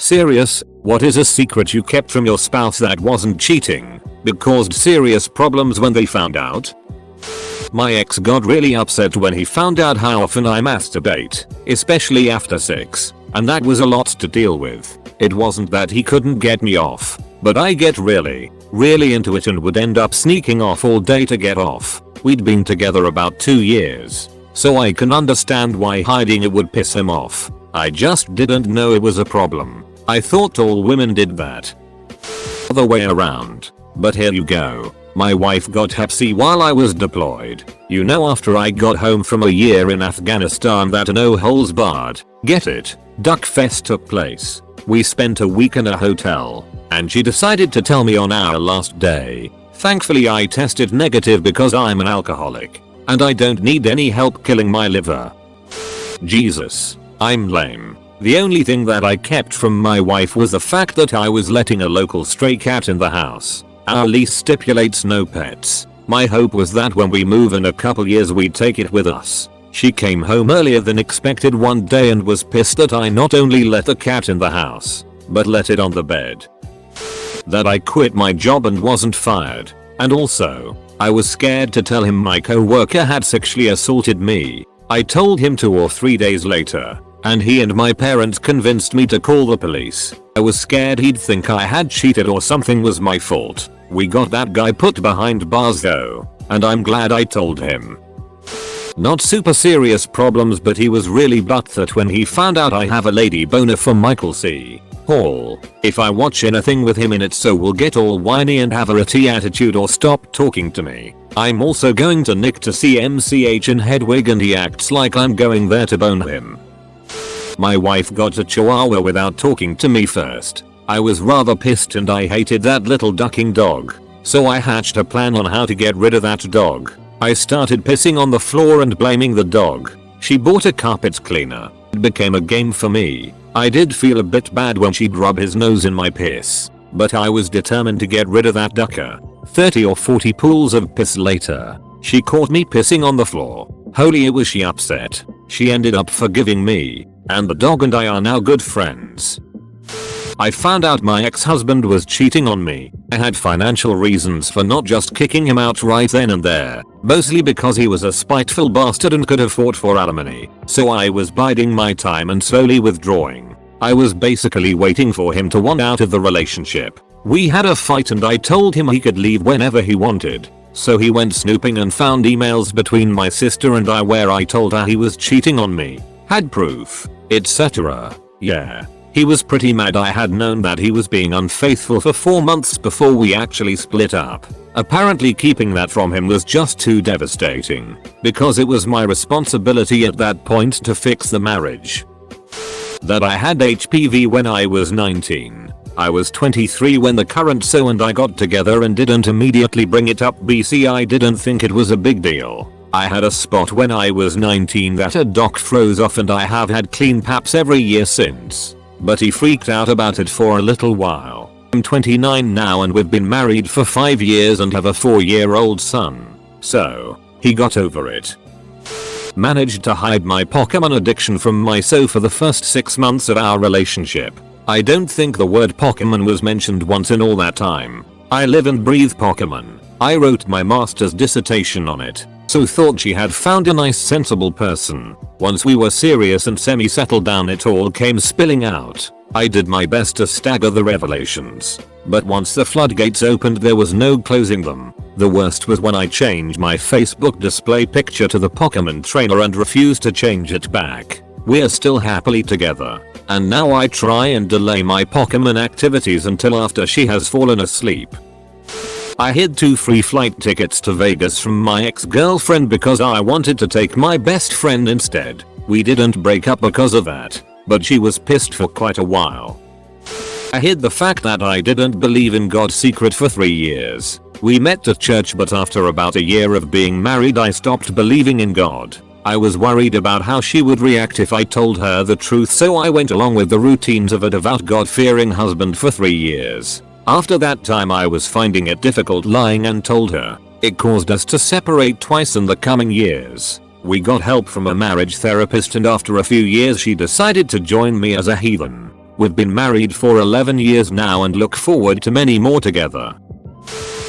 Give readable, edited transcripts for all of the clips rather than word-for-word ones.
Serious, what is a secret you kept from your spouse that wasn't cheating, but caused serious problems when they found out? My ex got really upset when he found out how often I masturbate, especially after sex, and that was a lot to deal with. It wasn't that he couldn't get me off, but I get really into it and would end up sneaking off all day to get off. We'd been together about 2 years, so I can understand why hiding it would piss him off. I just didn't know it was a problem. I thought all women did that. Other way around. But here you go. My wife got Hep C while I was deployed. You know, after I got home from a year in Afghanistan that no holds barred, get it, duck fest took place. We spent a week in a hotel, and she decided to tell me on our last day. Thankfully I tested negative because I'm an alcoholic, and I don't need any help killing my liver. Jesus, I'm lame. The only thing that I kept from my wife was the fact that I was letting a local stray cat in the house. Our lease stipulates no pets. My hope was that when we move in a couple years we'd take it with us. She came home earlier than expected one day and was pissed that I not only let the cat in the house, but let it on the bed. That I quit my job and wasn't fired. And also, I was scared to tell him my co-worker had sexually assaulted me. I told him 2 or 3 days later, and he and my parents convinced me to call the police. I was scared he'd think I had cheated or something was my fault. We got that guy put behind bars though, and I'm glad I told him. Not super serious problems, but he was really butthurt when he found out I have a lady boner for Michael C. Hall. If I watch anything with him in it, so will get all whiny and have a ratty attitude or stop talking to me. I'm also going to Nick to see MCH in Hedwig and he acts like I'm going there to bone him. My wife got a chihuahua without talking to me first. I was rather pissed and I hated that little ducking dog. So I hatched a plan on how to get rid of that dog. I started pissing on the floor and blaming the dog. She bought a carpet cleaner. It became a game for me. I did feel a bit bad when she'd rub his nose in my piss, but I was determined to get rid of that ducker. 30 or 40 pools of piss later, she caught me pissing on the floor. Holy, was she upset. She ended up forgiving me, and the dog and I are now good friends. I found out my ex-husband was cheating on me. I had financial reasons for not just kicking him out right then and there, mostly because he was a spiteful bastard and could have fought for alimony. So I was biding my time and slowly withdrawing. I was basically waiting for him to want out of the relationship. We had a fight and I told him he could leave whenever he wanted. So he went snooping and found emails between my sister and I where I told her he was cheating on me, had proof, etc. Yeah. He was pretty mad. I had known that he was being unfaithful for 4 months before we actually split up. Apparently keeping that from him was just too devastating, because it was my responsibility at that point to fix the marriage. That I had HPV when I was 19. I was 23 when the current so and I got together and didn't immediately bring it up. BC, I didn't think it was a big deal. I had a spot when I was 19 that a doc froze off and I have had clean paps every year since. But he freaked out about it for a little while. I'm 29 now and we've been married for 5 years and have a 4-year-old son. So, he got over it. Managed to hide my Pokemon addiction from my so for the first 6 months of our relationship. I don't think the word Pokemon was mentioned once in all that time. I live and breathe Pokemon. I wrote my master's dissertation on it, so thought she had found a nice sensible person. Once we were serious and semi-settled down, it all came spilling out. I did my best to stagger the revelations, but once the floodgates opened there was no closing them. The worst was when I changed my Facebook display picture to the Pokemon trainer and refused to change it back. We're still happily together, and now I try and delay my Pokemon activities until after she has fallen asleep. I hid 2 free flight tickets to Vegas from my ex-girlfriend because I wanted to take my best friend instead. We didn't break up because of that, but she was pissed for quite a while. I hid the fact that I didn't believe in God secret for 3 years. We met at church, but after about a year of being married I stopped believing in God. I was worried about how she would react if I told her the truth, so I went along with the routines of a devout God-fearing husband for 3 years. After that time I was finding it difficult lying and told her. It caused us to separate twice in the coming years. We got help from a marriage therapist and after a few years she decided to join me as a heathen. We've been married for 11 years now and look forward to many more together.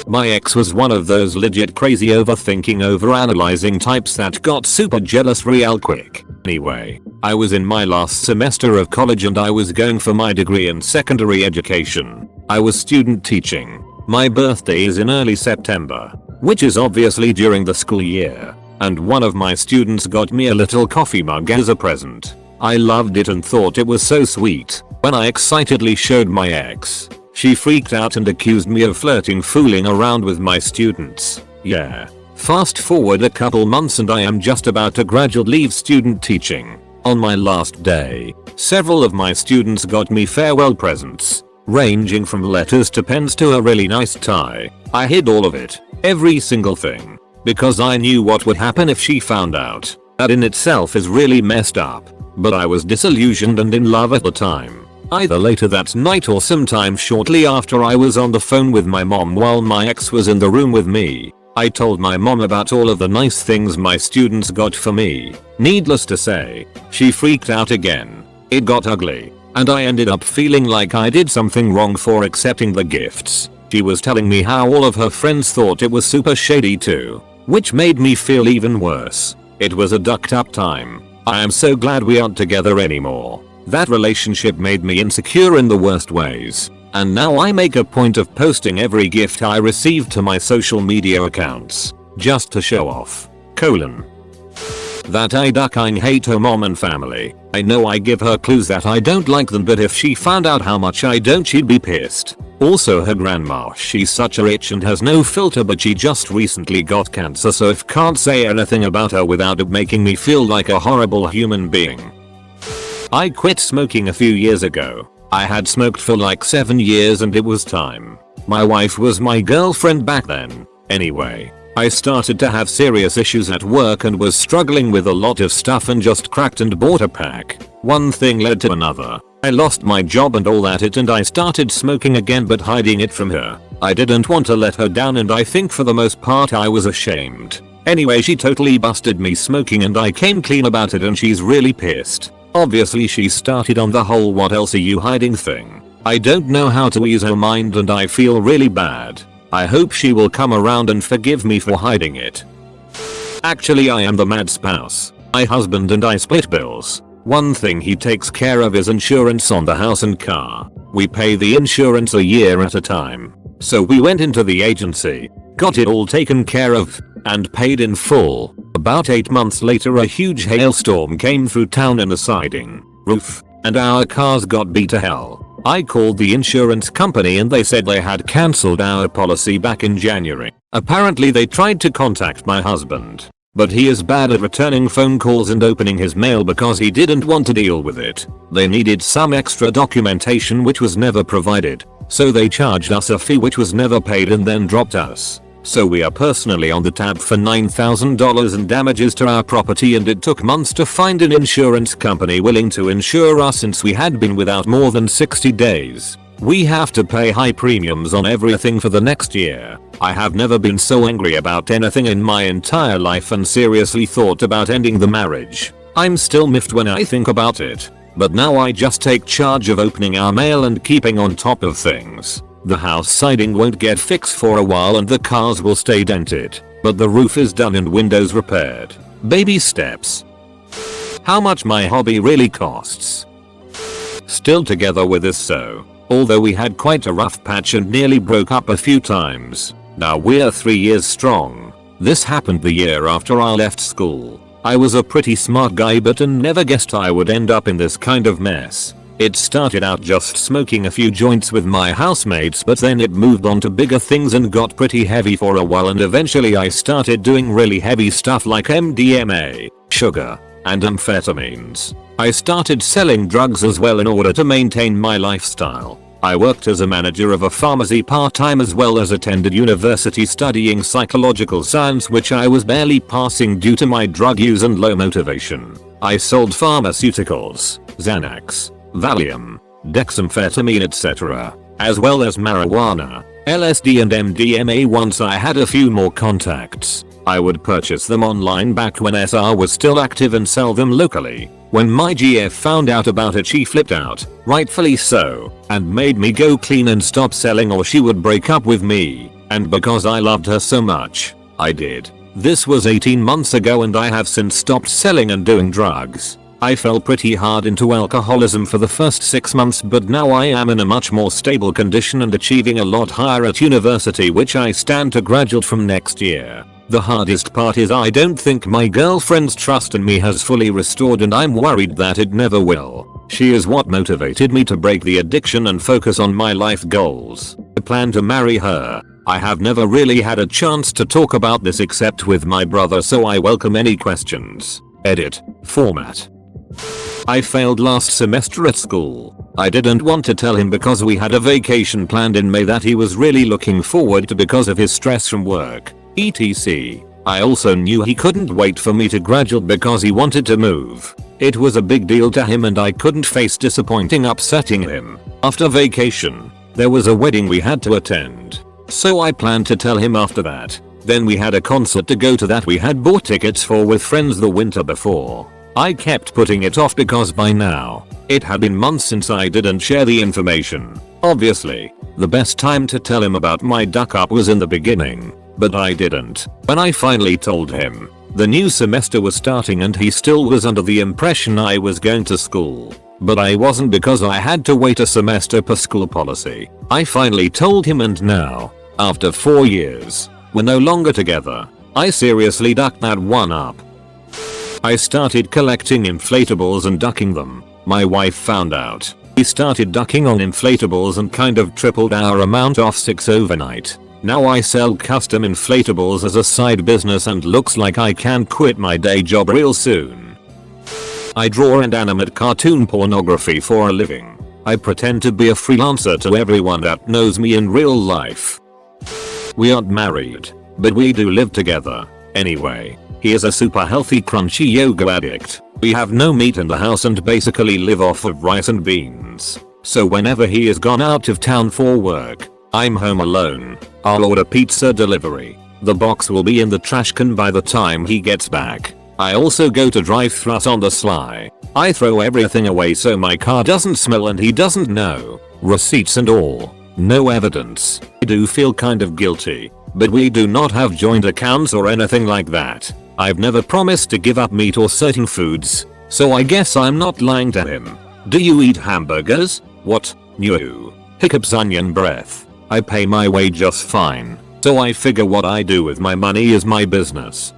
My ex was one of those legit crazy overthinking, overanalyzing types that got super jealous real quick. Anyway, I was in my last semester of college and I was going for my degree in secondary education. I was student teaching. My birthday is in early September, which is obviously during the school year, and one of my students got me a little coffee mug as a present. I loved it and thought it was so sweet. When I excitedly showed my ex, she freaked out and accused me of flirting, fooling around with my students. Yeah. Fast forward a couple months and I am just about to graduate leave student teaching. On my last day, several of my students got me farewell presents, ranging from letters to pens to a really nice tie. I hid all of it, every single thing, because I knew what would happen if she found out. That in itself is really messed up, but I was disillusioned and in love at the time. Either later that night or sometime shortly after, I was on the phone with my mom while my ex was in the room with me. I told my mom about all of the nice things my students got for me. Needless to say, she freaked out again. It got ugly, and I ended up feeling like I did something wrong for accepting the gifts. She was telling me how all of her friends thought it was super shady too, which made me feel even worse. It was a ducked up time. I am so glad we aren't together anymore. That relationship made me insecure in the worst ways, and now I make a point of posting every gift I receive to my social media accounts, just to show off. That I ducking hate her mom and family. I know I give her clues that I don't like them, but if she found out how much I don't, she'd be pissed. Also her grandma, she's such a bitch and has no filter, but she just recently got cancer, so if can't say anything about her without it making me feel like a horrible human being. I quit smoking a few years ago. I had smoked for like 7 years and it was time. My wife was my girlfriend back then. Anyway, I started to have serious issues at work and was struggling with a lot of stuff and just cracked and bought a pack. One thing led to another. I lost my job and all that and I started smoking again, but hiding it from her. I didn't want to let her down and I think for the most part I was ashamed. Anyway, she totally busted me smoking and I came clean about it and she's really pissed. Obviously she started on the whole "what else are you hiding" thing. I don't know how to ease her mind and I feel really bad. I hope she will come around and forgive me for hiding it. Actually, I am the mad spouse. My husband and I split bills. One thing he takes care of is insurance on the house and car. We pay the insurance a year at a time. So we went into the agency, got it all taken care of, and paid in full. About 8 months later, a huge hailstorm came through town and a siding, roof, and our cars got beat to hell. I called the insurance company and they said they had cancelled our policy back in January. Apparently they tried to contact my husband, but he is bad at returning phone calls and opening his mail because he didn't want to deal with it. They needed some extra documentation which was never provided, so they charged us a fee which was never paid and then dropped us. So we are personally on the tab for $9,000 in damages to our property, and it took months to find an insurance company willing to insure us since we had been without more than 60 days. We have to pay high premiums on everything for the next year. I have never been so angry about anything in my entire life and seriously thought about ending the marriage. I'm still miffed when I think about it, but now I just take charge of opening our mail and keeping on top of things. The house siding won't get fixed for a while and the cars will stay dented, but the roof is done and windows repaired. Baby steps. How much my hobby really costs. Still together with us, so although we had quite a rough patch and nearly broke up a few times, now we're 3 years strong. This happened the year after I left school. I was a pretty smart guy but never guessed I would end up in this kind of mess. It started out just smoking a few joints with my housemates, but then it moved on to bigger things and got pretty heavy for a while, and eventually I started doing really heavy stuff like MDMA, sugar, and amphetamines. I started selling drugs as well in order to maintain my lifestyle. I worked as a manager of a pharmacy part-time as well as attended university studying psychological science, which I was barely passing due to my drug use and low motivation. I sold pharmaceuticals, Xanax, Valium, dexamphetamine, etc., as well as marijuana, LSD and MDMA once I had a few more contacts. I would purchase them online back when SR was still active and sell them locally. When my GF found out about it, she flipped out, rightfully so, and made me go clean and stop selling or she would break up with me. And because I loved her so much, I did. This was 18 months ago and I have since stopped selling and doing drugs. I fell pretty hard into alcoholism for the first 6 months, but now I am in a much more stable condition and achieving a lot higher at university, which I stand to graduate from next year. The hardest part is I don't think my girlfriend's trust in me has fully restored and I'm worried that it never will. She is what motivated me to break the addiction and focus on my life goals. I plan to marry her. I have never really had a chance to talk about this except with my brother, so I welcome any questions. Edit. Format. I failed last semester at school. I didn't want to tell him because we had a vacation planned in May that he was really looking forward to because of his stress from work, etc. I also knew he couldn't wait for me to graduate because he wanted to move. It was a big deal to him and I couldn't face upsetting him. After vacation, there was a wedding we had to attend. So I planned to tell him after that. Then we had a concert to go to that we had bought tickets for with friends the winter before. I kept putting it off because by now, it had been months since I didn't share the information. Obviously, the best time to tell him about my duck up was in the beginning, but I didn't. When I finally told him, the new semester was starting and he still was under the impression I was going to school. But I wasn't because I had to wait a semester per school policy. I finally told him and now, after 4 years, we're no longer together. I seriously ducked that one up. I started collecting inflatables and ducking them. My wife found out. We started ducking on inflatables and kind of tripled our amount of 6 overnight. Now I sell custom inflatables as a side business and looks like I can quit my day job real soon. I draw and animate cartoon pornography for a living. I pretend to be a freelancer to everyone that knows me in real life. We aren't married, but we do live together. Anyway, he is a super healthy crunchy yoga addict. We have no meat in the house and basically live off of rice and beans. So whenever he is gone out of town for work, I'm home alone. I'll order pizza delivery. The box will be in the trash can by the time he gets back. I also go to drive-thrus on the sly. I throw everything away so my car doesn't smell and he doesn't know. Receipts and all. No evidence. I do feel kind of guilty, but we do not have joint accounts or anything like that. I've never promised to give up meat or certain foods, so I guess I'm not lying to him. Do you eat hamburgers? What? No. Hiccups onion breath. I pay my way just fine, so I figure what I do with my money is my business.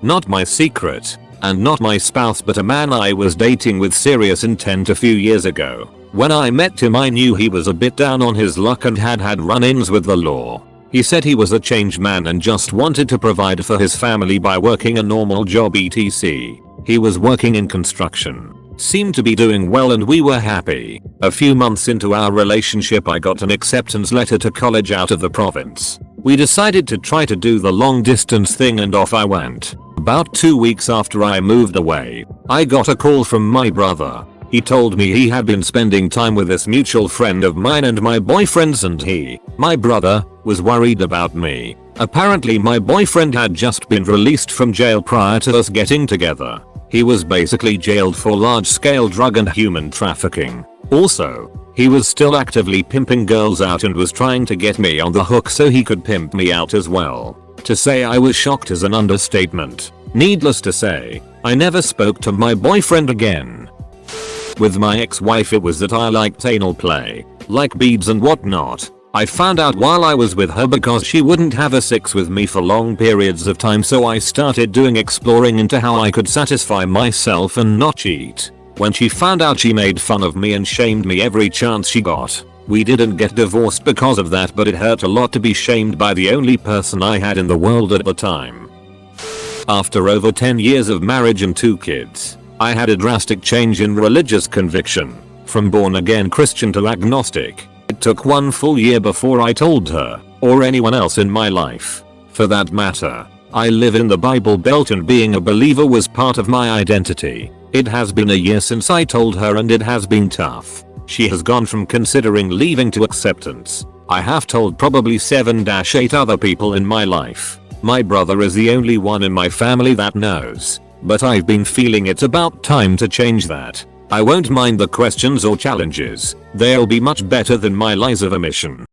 Not my secret, and not my spouse, but a man I was dating with serious intent a few years ago. When I met him I knew he was a bit down on his luck and had run-ins with the law. He said he was a changed man and just wanted to provide for his family by working a normal job etc. He was working in construction. Seemed to be doing well and we were happy. A few months into our relationship I got an acceptance letter to college out of the province. We decided to try to do the long distance thing and off I went. About 2 weeks after I moved away, I got a call from my brother. He told me he had been spending time with this mutual friend of mine and my boyfriend's and he, my brother, was worried about me. Apparently my boyfriend had just been released from jail prior to us getting together. He was basically jailed for large-scale drug and human trafficking. Also, he was still actively pimping girls out and was trying to get me on the hook so he could pimp me out as well. To say I was shocked is an understatement. Needless to say, I never spoke to my boyfriend again. With my ex-wife it was that I liked anal play, like beads and whatnot. I found out while I was with her because she wouldn't have a sex with me for long periods of time, so I started doing exploring into how I could satisfy myself and not cheat. When she found out she made fun of me and shamed me every chance she got. We didn't get divorced because of that, but it hurt a lot to be shamed by the only person I had in the world at the time. After over 10 years of marriage and 2 kids, I had a drastic change in religious conviction, from born-again Christian to agnostic. It took 1 full year before I told her, or anyone else in my life. For that matter, I live in the Bible Belt and being a believer was part of my identity. It has been a year since I told her and it has been tough. She has gone from considering leaving to acceptance. I have told probably 7-8 other people in my life. My brother is the only one in my family that knows, but I've been feeling it's about time to change that. I won't mind the questions or challenges, they'll be much better than my lies of omission.